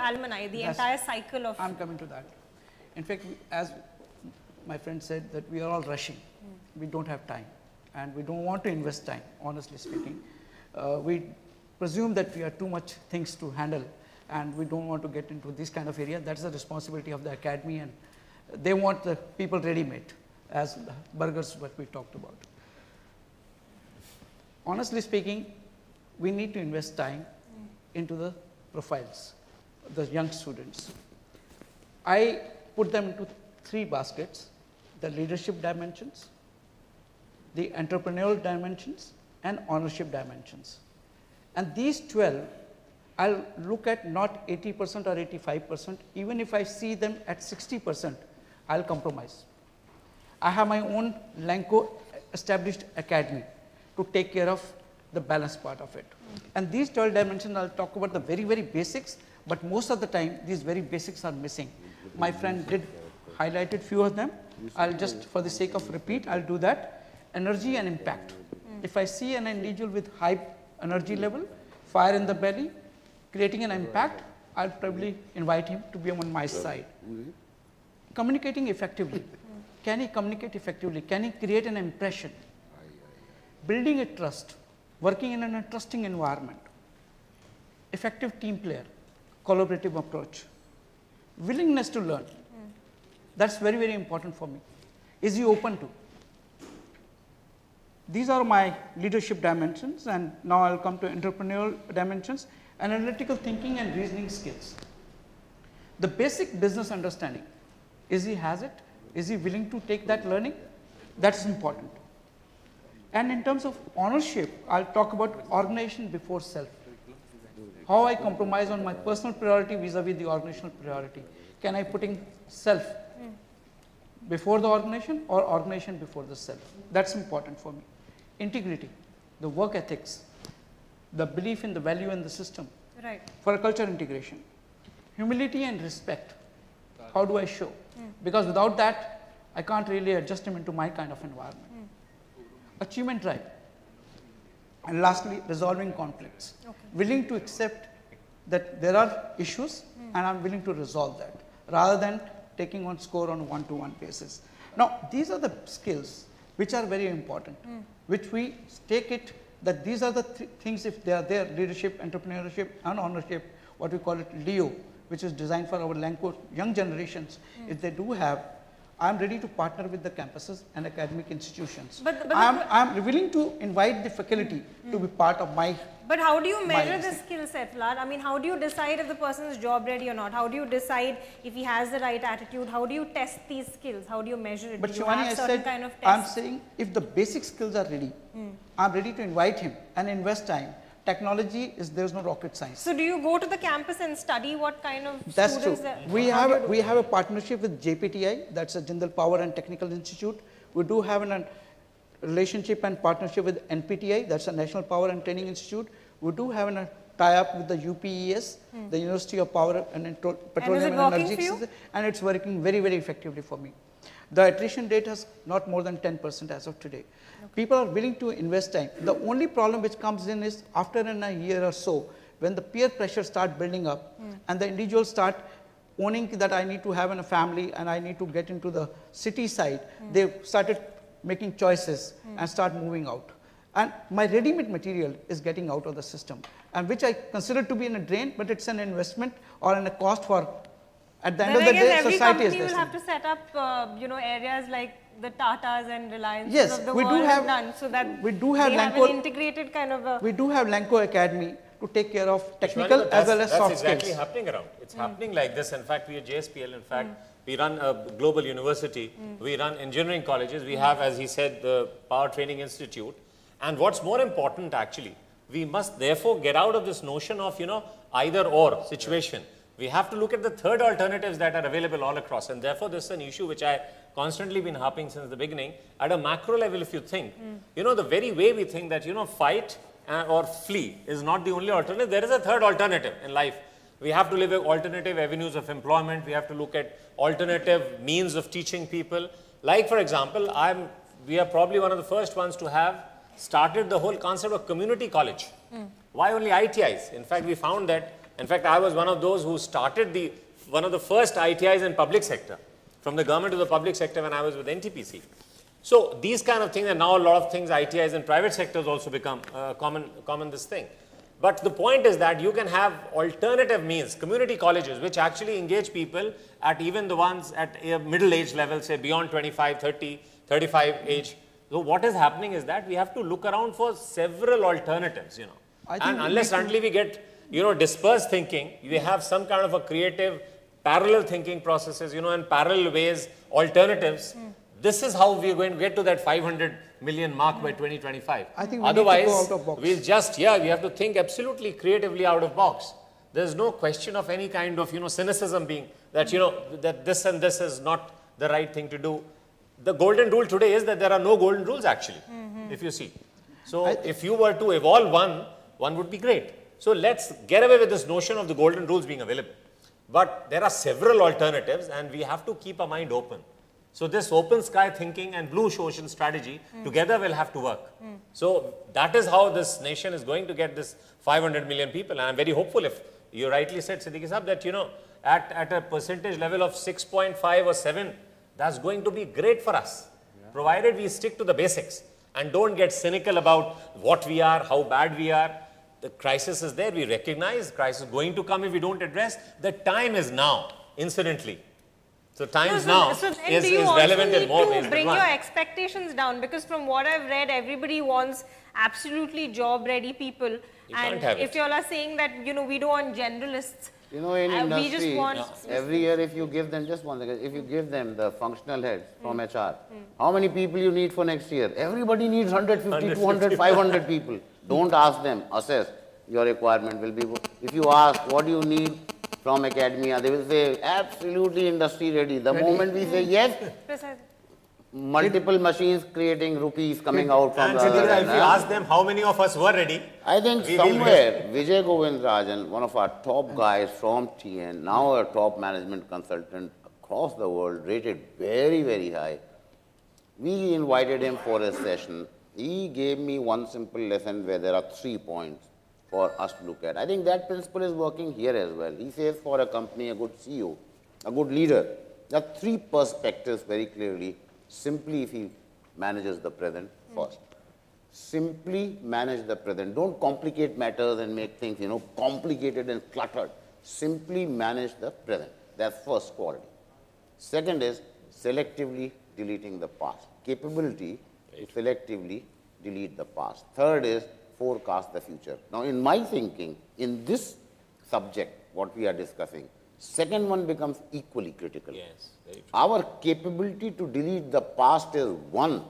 alumni, the entire cycle of... I'm coming to that. In fact, as my friend said, that we are all rushing. We don't have time, and we don't want to invest time, honestly speaking. We presume that we have too much things to handle, and we don't want to get into this kind of area. That's the responsibility of the academy, and they want the people ready-made, as burgers what we talked about. Honestly speaking, we need to invest time into the profiles, the young students. I put them into 3 baskets: the leadership dimensions, the entrepreneurial dimensions, and ownership dimensions. And these 12, I'll look at not 80% or 85%. Even if I see them at 60%, I'll compromise. I have my own Lanco established academy to take care of the balance part of it. And these 12 dimensions, I'll talk about the very, very basics, but most of the time, these very basics are missing. My friend did highlighted few of them. I'll just, for the sake of repeat, I'll do that. Energy and impact. If I see an individual with high energy level, fire in the belly, creating an impact, I'll probably invite him to be on my side. Communicating effectively. Can he communicate effectively? Can he create an impression? Building a trust, working in a trusting environment. Effective team player, collaborative approach. Willingness to learn. That's very, very important for me. Is he open to? These are my leadership dimensions, and now I'll come to entrepreneurial dimensions, analytical thinking and reasoning skills. The basic business understanding, is he has it? Is he willing to take that learning? That's important. And in terms of ownership, I'll talk about organization before self. How I compromise on my personal priority vis-a-vis the organizational priority. Can I put in self before the organization or organization before the self? That's important for me. Integrity, the work ethics, the belief in the value in the system. Right. For a culture integration. Humility and respect. How do I show? Because without that, I can't really adjust him into my kind of environment. Achievement drive. And lastly, resolving conflicts. Okay. Willing to accept that there are issues and I'm willing to resolve that, rather than taking on score on a one-to-one basis. Now, these are the skills which are very important, which we take it that these are the things, if they are there, leadership, entrepreneurship and ownership, what we call it LEO, which is designed for our Lanco young generations. If they do have, I am ready to partner with the campuses and academic institutions. I am willing to invite the faculty to be part of my. But how do you measure the skill set, Vlad? I mean, how do you decide if the person is job ready or not? How do you decide if he has the right attitude? How do you test these skills? How do you measure it? But Shivani, I said, kind of I am saying if the basic skills are ready, I am ready to invite him and invest time. Technology is, there is no rocket science. So do you go to the campus and study what kind of that's students? That's true. We have a partnership with JPTI, that's a Jindal Power and Technical Institute. We do have a relationship and partnership with NPTI, that's a National Power and Training Institute. We do have a tie-up with the UPES, the University of Power and Petroleum and Energy, and it's working very, very effectively for me. The attrition rate has not more than 10% as of today. Okay. People are willing to invest time. The only problem which comes in is after a year or so, when the peer pressure start building up and the individuals start owning that I need to have a family and I need to get into the city side, they started making choices and start moving out. And my ready-made material is getting out of the system, and which I consider to be in a drain, but it's an investment or in a cost for, at the end of the day, society is will have to set up, areas like the Tatas and Reliance yes, of the we world do have done, so that we do have they Lanco, have an integrated kind of a. We do have Lanco Academy to take care of technical as well as soft skills. That's exactly happening around. It's happening like this. In fact, we at JSPL, in fact, we run a global university. We run engineering colleges. We have, as he said, the Power Training Institute. And what's more important, actually, we must therefore get out of this notion of, either or situation. We have to look at the third alternatives that are available all across. And therefore, this is an issue which I constantly been harping since the beginning. At a macro level, if you think, the very way we think that, fight or flee is not the only alternative. There is a third alternative in life. We have to live with alternative avenues of employment. We have to look at alternative means of teaching people. Like, for example, we are probably one of the first ones to have started the whole concept of community college. Why only ITIs? In fact, we found that In fact, I was one of those who started one of the first ITIs in public sector, from the government to the public sector when I was with NTPC. So these kind of things, and now a lot of things, ITIs in private sectors also become common this thing. But the point is that you can have alternative means, community colleges, which actually engage people at even the ones at a middle age level, say beyond 25, 30, 35 age. So what is happening is that we have to look around for several alternatives, and unless until we get, dispersed thinking, we have some kind of a creative parallel thinking processes, and parallel ways, alternatives. This is how we are going to get to that 500 million mark by 2025. I think we Otherwise, need to go out of box. we'll just, we have to think absolutely creatively out of box. There's no question of any kind of, cynicism being that, that this and this is not the right thing to do. The golden rule today is that there are no golden rules actually, if you see. So if you were to evolve one would be great. So let's get away with this notion of the golden rules being available. But there are several alternatives and we have to keep our mind open. So this open sky thinking and blue ocean strategy together will have to work. So that is how this nation is going to get this 500 million people. And I'm very hopeful, if you rightly said, Siddiqui Sahab, that at a percentage level of 6.5 or 7, that's going to be great for us, provided we stick to the basics and don't get cynical about what we are, how bad we are. The crisis is there, we recognize the crisis is going to come if we don't address. The time is now, incidentally. So times now is relevant in more ways. Bring your expectations down, because from what I've read, everybody wants absolutely job-ready people. And if you all are saying that, we don't want generalists, in industry, we just want every year if you give them, just one second, if you give them the functional heads from HR, how many people you need for next year? Everybody needs 150, 200, 500 people. Don't ask them, assess your requirement will be. If you ask, what do you need from academia, they will say, absolutely industry ready. The moment we say yes, multiple machines creating rupees coming out from the other end. If you ask them how many of us were ready, I think somewhere Vijay Govindrajan, one of our top guys from TN, now a top management consultant across the world, rated very, very high. We invited him for a session. He gave me one simple lesson where there are 3 points for us to look at. I think that principle is working here as well. He says for a company, a good CEO, a good leader, there are 3 perspectives very clearly. Simply, if he manages the present first. Simply manage the present. Don't complicate matters and make things, complicated and cluttered. Simply manage the present. That's first quality. Second is selectively deleting the past. Capability to selectively delete the past. Third is forecast the future. Now, in my thinking, in this subject, what we are discussing, second one becomes equally critical. Yes, very true. Our capability to delete the past is one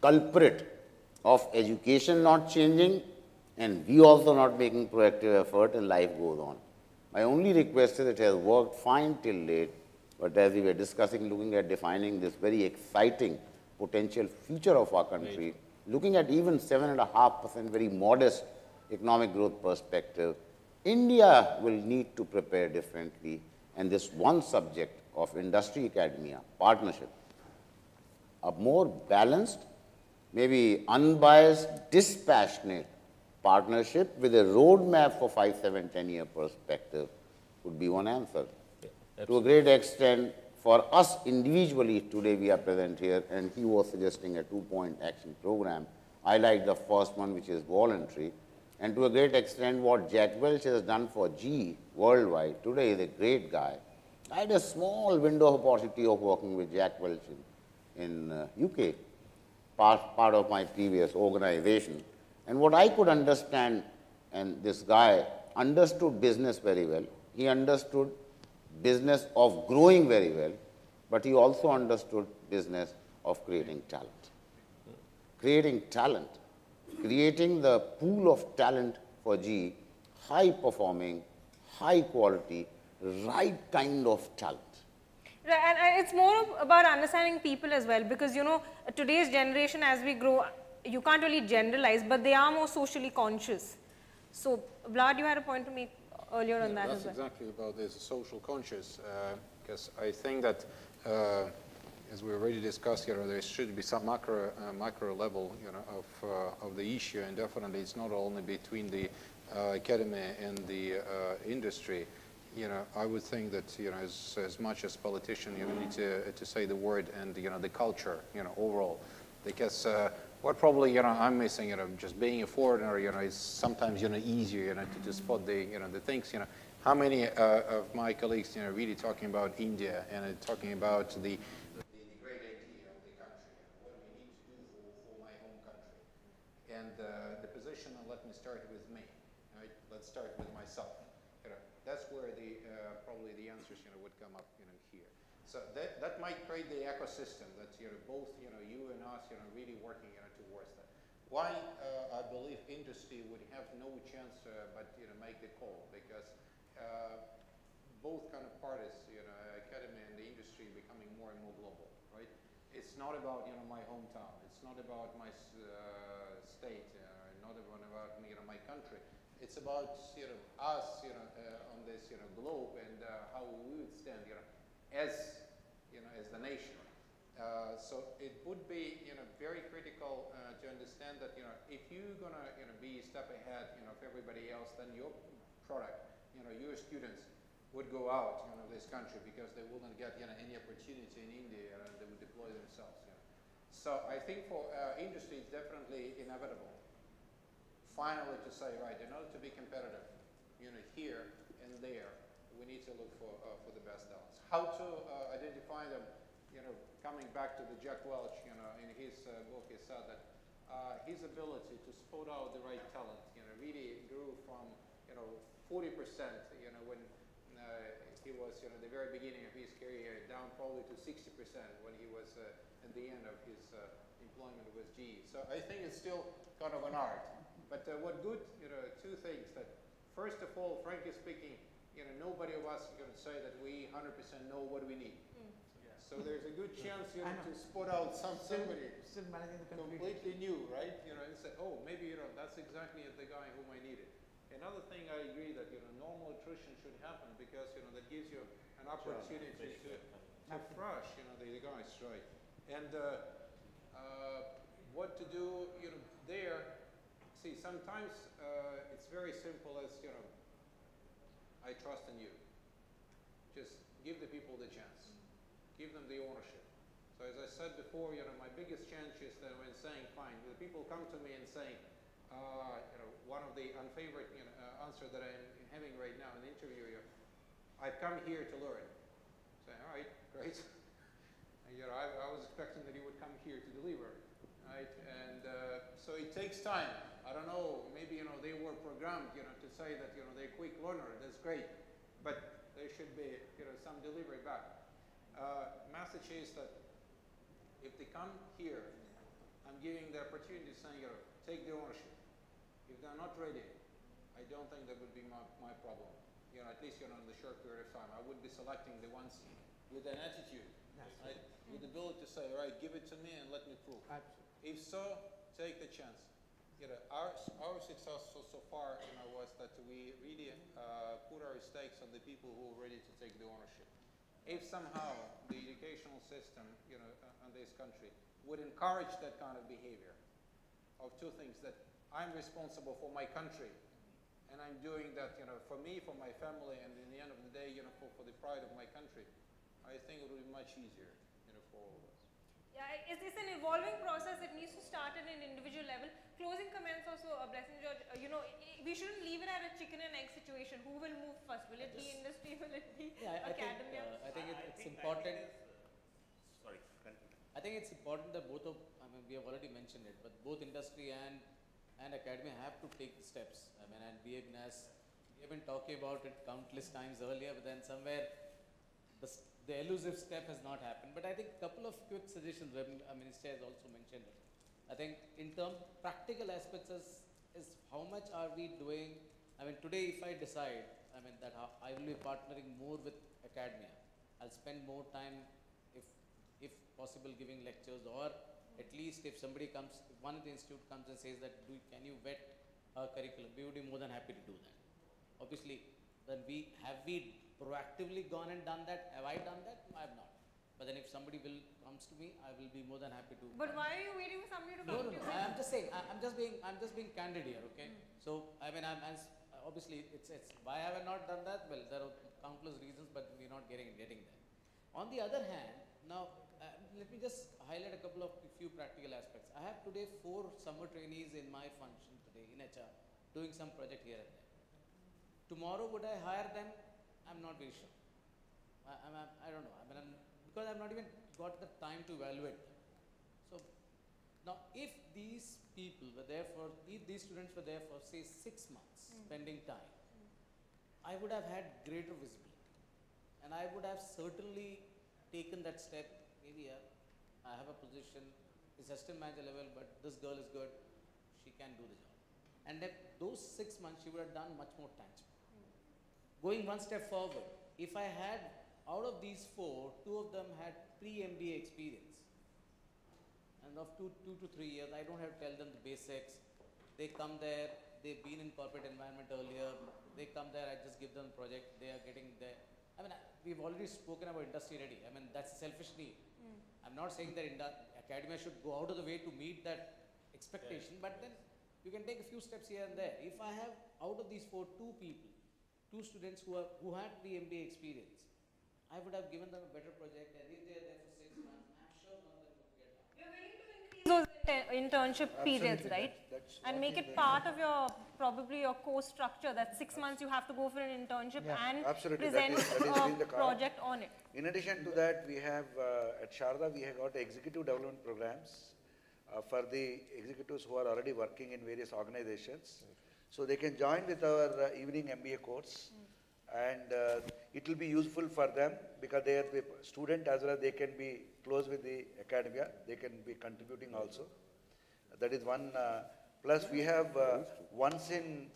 culprit of education not changing and we also not making proactive effort and life goes on. My only request is it has worked fine till late, but as we were discussing, looking at defining this very exciting potential future of our country, looking at even 7.5% very modest economic growth perspective, India will need to prepare differently, and this one subject of industry academia, partnership, a more balanced, maybe unbiased, dispassionate partnership with a roadmap for 5, 7, 10-year perspective would be one answer. Yeah, to a great extent, for us individually, today we are present here, and he was suggesting a 2-point action program. I like the first one, which is voluntary. And to a great extent, what Jack Welch has done for GE worldwide, today is a great guy. I had a small window of opportunity of working with Jack Welch in UK, part of my previous organization. And what I could understand, and this guy understood business very well. He understood business of growing very well, but he also understood business of creating talent. Creating talent. Creating the pool of talent for GE, high performing, high quality, right kind of talent. And it's more about understanding people as well, because today's generation, as we grow, you can't really generalize, but they are more socially conscious. So, Vlad, you had a point to make earlier on that as well. That's exactly about this social conscious, because I think that as we already discussed here, there should be some micro level, of the issue, and definitely it's not only between the academy and the industry, I would think that, as much as politician, you need to say the word and, the culture, overall. Because what probably, I'm missing, just being a foreigner, is sometimes, easier, to spot the, the things, How many of my colleagues, really talking about India and talking about the great idea of the country, what we need to do for my home country. And the position, let me start with me, right? Let's start with myself. That's where the probably the answers would come up here. So that might create the ecosystem that both you and us really working towards that. Why I believe industry would have no chance but make the call, because both kind of parties, academy and the industry, becoming more and more global, right? It's not about my hometown. It's not about my state. Not about my country. It's about us on this globe and how we would stand as as the nation. So it would be very critical to understand that if you're gonna be a step ahead of everybody else, then your product, your students would go out of this country because they wouldn't get any opportunity in India and they would deploy themselves. So I think for industry it's definitely inevitable. Finally, to say, right, in order to be competitive, here and there, we need to look for the best balance. How to identify them, coming back to the Jack Welch, in his book, he said that his ability to spot out the right talent, really grew from, 40%, when he was, the very beginning of his career, down probably to 60% when he was at the end of his employment with GE. So I think it's still kind of an art. But what good, two things that, first of all, frankly speaking, nobody of us is going to say that we 100% know what we need. So there's a good chance, to spot out somebody still managing the completely new, right? And say, oh, maybe, that's exactly the guy whom I needed. Another thing, I agree that, normal attrition should happen because, that gives you an opportunity to fresh, the guys, right? And what to do, there. See, sometimes it's very simple as, I trust in you. Just give the people the chance. Give them the ownership. So as I said before, my biggest challenge is that when saying, fine, the people come to me and saying, one of the unfavorite answer that I'm having right now in the interview, I've come here to learn. Say, all right, great. I was expecting that you would come here to deliver. Right, and so it takes time. I don't know, maybe they were programmed to say that they're quick learner. That's great, but there should be some delivery back. Message is that if they come here, I'm giving the opportunity saying take the ownership. If they're not ready, I don't think that would be my problem. At least in the short period of time, I would be selecting the ones with an attitude, right? With the ability to say, all right, give it to me and let me prove. Absolutely. If so, take the chance. Our success so far, was that we really put our stakes on the people who are ready to take the ownership. If somehow the educational system, in this country would encourage that kind of behavior, of two things, that I'm responsible for my country, and I'm doing that, for me, for my family, and in the end of the day, for the pride of my country, I think it would be much easier, for all of us. Yeah, it's an evolving process. It needs to start at an individual level. Closing comments also, Blessing George, we shouldn't leave it at a chicken and egg situation. Who will move first? Will it be industry? Will it be academia? I think it's important. Sorry, continue. I think it's important that both of, we have already mentioned it, but both industry and academia have to take the steps. And we have been talking about it countless times earlier, but then somewhere the elusive step has not happened. But I think a couple of quick suggestions, where Minister has also mentioned it. I think in terms practical aspects is how much are we doing. Today if I decide, that I will be partnering more with academia. I'll spend more time, if possible, giving lectures, or at least if somebody comes, if one of the institute comes and says that, can you vet our curriculum, we would be more than happy to do that. Obviously, then have we proactively gone and done that? Have I done that? I have not. But then if somebody comes to me, I will be more than happy to. But why are you waiting for somebody to come to you? No. I'm just saying. I'm just being candid here. Okay. So obviously, it's why have I not done that? Well, there are countless reasons, but we're not getting there. On the other hand, now let me just highlight a couple of few practical aspects. I have today 4 summer trainees in my function today in HR doing some project here and there. Tomorrow, would I hire them? I'm not very sure. I don't know. I mean, because I've not even got the time to evaluate them. So now, if these people were there for, if these students were there for say 6 months, spending time, I would have had greater visibility, and I would have certainly taken that step. Maybe I have a position, it's assistant manager level, but this girl is good, she can do the job. And then those 6 months, she would have done much more tangible. Going one step forward, if I had, out of these 4, 2 of them had pre-MBA experience, and of 2 to 3 years, I don't have to tell them the basics. They come there, they've been in corporate environment earlier, they come there, I just give them the project, they are getting there. I mean, we've already spoken about industry ready. I mean, that's a selfish need. I'm not saying that academia should go out of the way to meet that expectation, but then you can take a few steps here and there. If I have, out of these 4, 2 people, 2 students who had pre-MBA experience, I would have given them a better project, and if they are there for 6 months, I'm sure none of them would get out. You're willing to increase those internship periods, right? And make it part of your, probably your course structure, that 6 months you have to go for an internship and Absolutely. present That is been the a call. project on it. In addition to that, we have at Sharda, we have got executive development programs for the executives who are already working in various organizations. So they can join with our evening MBA course, and it will be useful for them because they are the student as well as they can be close with the academia. They can be contributing also. That is one. Plus, we have once in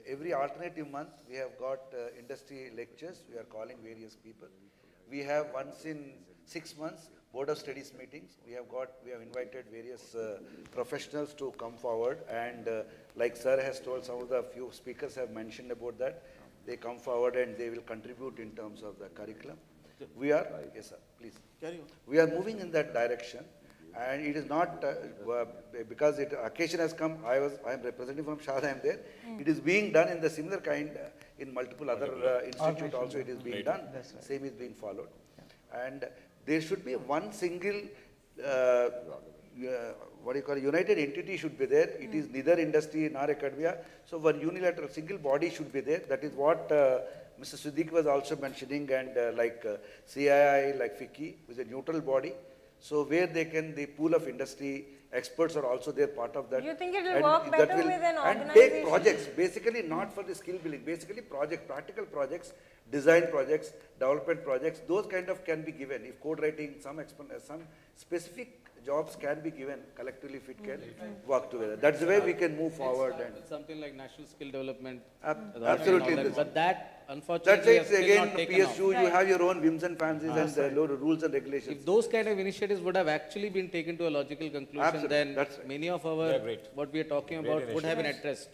every alternative month, we have got industry lectures. We are calling various people. We have once in 6 months board of studies meetings. We have invited various professionals to come forward, and like sir has told, some of the few speakers have mentioned about that. They come forward and they will contribute in terms of the curriculum. We are, yes sir, please. Carry on. We are moving in that direction, and it is not because occasion has come. I am representing from Sharda. I am there. It is being done in the similar kind in multiple other institutes also. It is being done. Right. Same is being followed, and there should be one single. What do you call it, united entity should be there. It is neither industry nor academia. So one unilateral single body should be there. That is what Mr. Siddiqui was also mentioning, and like CII, like FICCI, is a neutral body. So where they can, the pool of industry experts are also there, part of that. You think it will And work that better will- with an And organization? take projects, basically not for the skill building, basically practical projects, design projects, development projects, those kind of can be given. If code writing, some specific jobs can be given collectively if it can work together. That's the way we can move forward. And With something like National Skill Development. absolutely. and all that, but that, That's unfortunately, it. has still Again, not taken PSU, off. you have your own whims and fancies and rules and regulations. If those kind of initiatives would have actually been taken to a logical conclusion, Absolutely, then that's right. many of our, They're great. what we are talking about would have been addressed.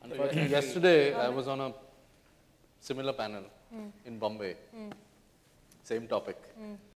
Unfortunately, Yesterday, I was on a similar panel in Bombay, same topic.